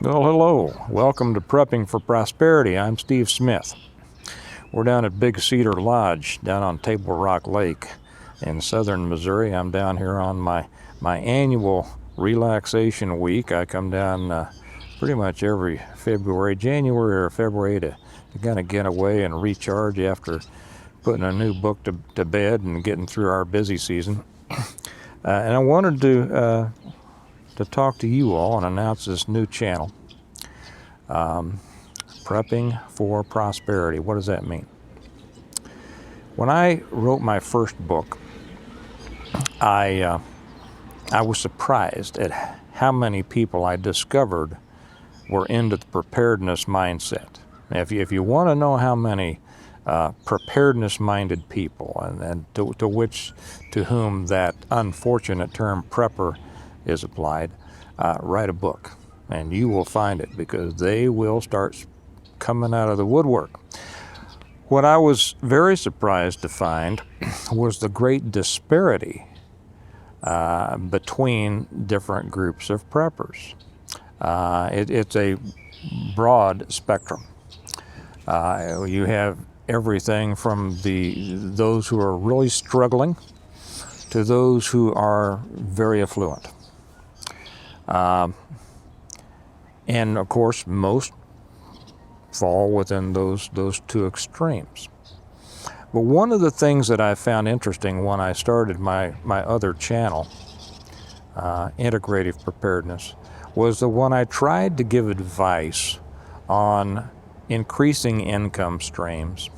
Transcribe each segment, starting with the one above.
Well, hello. Welcome to Prepping for Prosperity. I'm Steve Smith. We're down at Big Cedar Lodge down on Table Rock Lake in southern Missouri. I'm down here on my annual relaxation week. I come down pretty much every January or February to kind of get away and recharge after putting a new book to bed and getting through our busy season. And I wanted to talk to you all and announce this new channel, Prepping for Prosperity. What does that mean? When I wrote my first book, I was surprised at how many people I discovered were into the preparedness mindset. Now, if you want to know how many preparedness-minded people, and to whom that unfortunate term prepper is applied, write a book, and you will find it, because they will start coming out of the woodwork. What I was very surprised to find was the great disparity between different groups of preppers. It's a broad spectrum. You have everything from those who are really struggling to those who are very affluent. And of course, most fall within those two extremes. But one of the things that I found interesting when I started my other channel, Integrative Preparedness, was that when I tried to give advice on increasing income streams,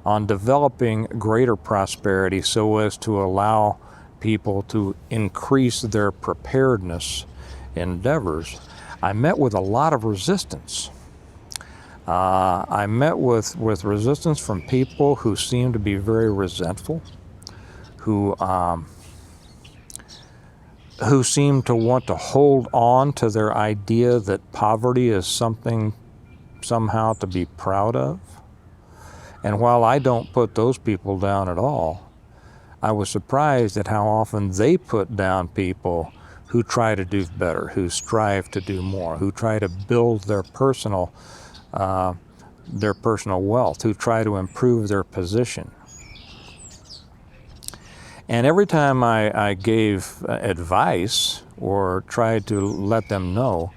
on developing greater prosperity so as to allow people to increase their preparedness endeavors, I met with a lot of resistance. I met with resistance from people who seemed to be very resentful, who seemed to want to hold on to their idea that poverty is something somehow to be proud of. And while I don't put those people down at all, I was surprised at how often they put down people who try to do better, who strive to do more, who try to build their personal wealth, who try to improve their position. And every time I gave advice or tried to let them know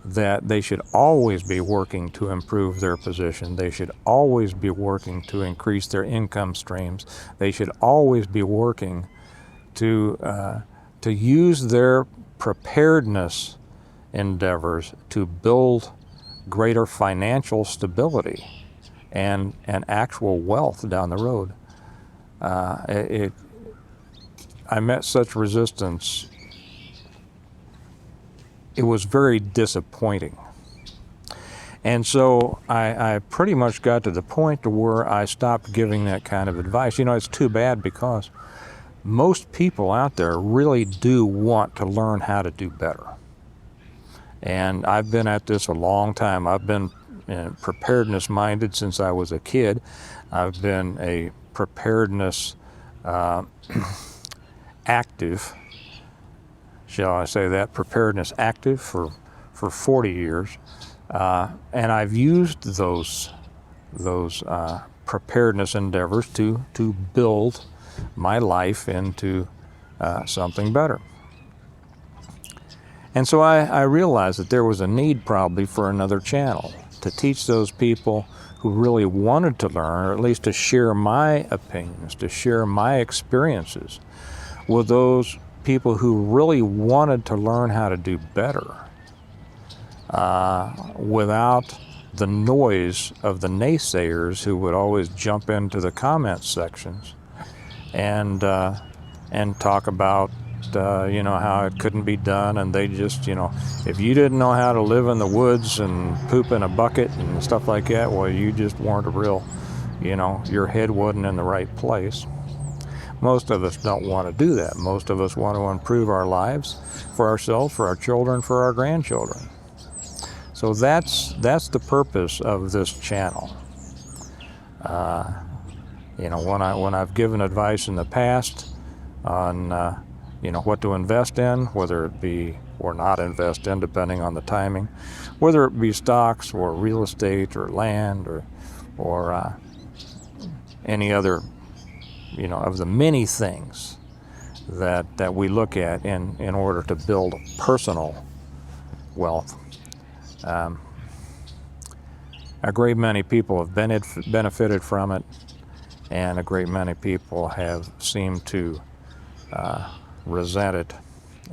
that they should always be working to improve their position, they should always be working to increase their income streams, they should always be working to use their preparedness endeavors to build greater financial stability and actual wealth down the road. I met such resistance. It was very disappointing. And so I pretty much got to the point to where I stopped giving that kind of advice. You know, it's too bad, because most people out there really do want to learn how to do better. And I've been at this a long time. I've been preparedness minded since I was a kid. I've been a preparedness active, shall I say that, preparedness active for 40 years. And I've used those preparedness endeavors to build my life into something better. And so I realized that there was a need probably for another channel to teach those people who really wanted to learn, or at least to share my opinions, to share my experiences with those people who really wanted to learn how to do better without the noise of the naysayers who would always jump into the comment sections and talk about how it couldn't be done, and they just, if you didn't know how to live in the woods and poop in a bucket and stuff like that, well, you just weren't a real, your head wasn't in the right place. Most of us don't want to do that. Most of us want to improve our lives for ourselves, for our children, for our grandchildren. So that's the purpose of this channel. When I've given advice in the past on what to invest in, whether it be or not invest in, depending on the timing, whether it be stocks or real estate or land or any other, of the many things that we look at in order to build personal wealth. A great many people have benefited from it, and a great many people have seemed to resent it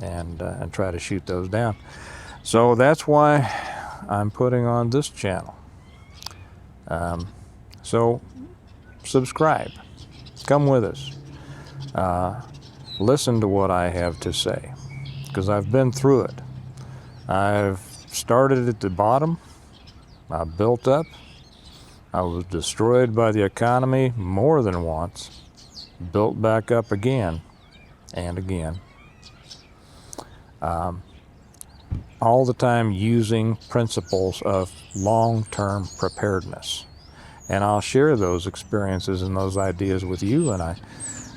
and try to shoot those down. So that's why I'm putting on this channel. So subscribe, come with us, listen to what I have to say, because I've been through it. I've started at the bottom, I built up, I was destroyed by the economy more than once, built back up again and again. All the time using principles of long-term preparedness. And I'll share those experiences and those ideas with you, and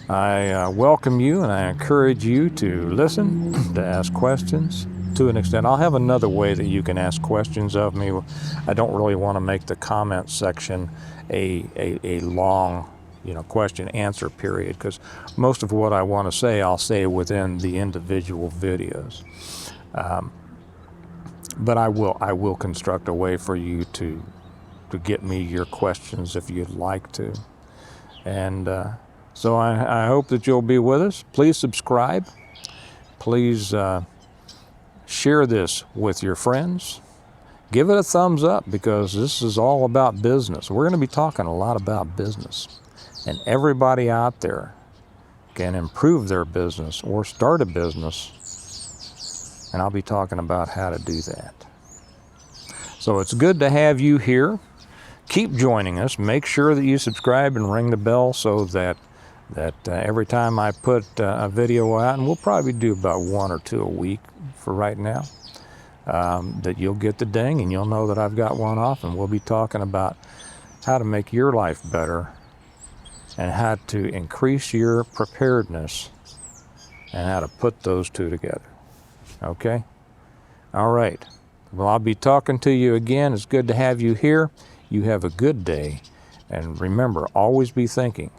I welcome you and I encourage you to listen, to ask questions to an extent. I'll have another way that you can ask questions of me. I don't really want to make the comment section a long question answer period, because most of what I want to say I'll say within the individual videos. But I will construct a way for you to get me your questions if you'd like to. And so I hope that you'll be with us. Please subscribe. Please share this with your friends. Give it a thumbs up, because this is all about business. We're going to be talking a lot about business. And everybody out there can improve their business or start a business. And I'll be talking about how to do that. So it's good to have you here. Keep joining us. Make sure that you subscribe and ring the bell so that every time I put a video out, and we'll probably do about 1 or 2 a week for right now, that you'll get the ding and you'll know that I've got one off, and we'll be talking about how to make your life better and how to increase your preparedness and how to put those two together. Okay? All right. Well, I'll be talking to you again. It's good to have you here. You have a good day. And remember, always be thinking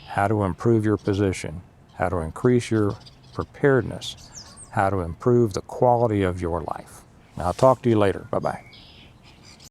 how to improve your position, how to increase your preparedness, how to improve the quality of your life. I'll talk to you later. Bye-bye.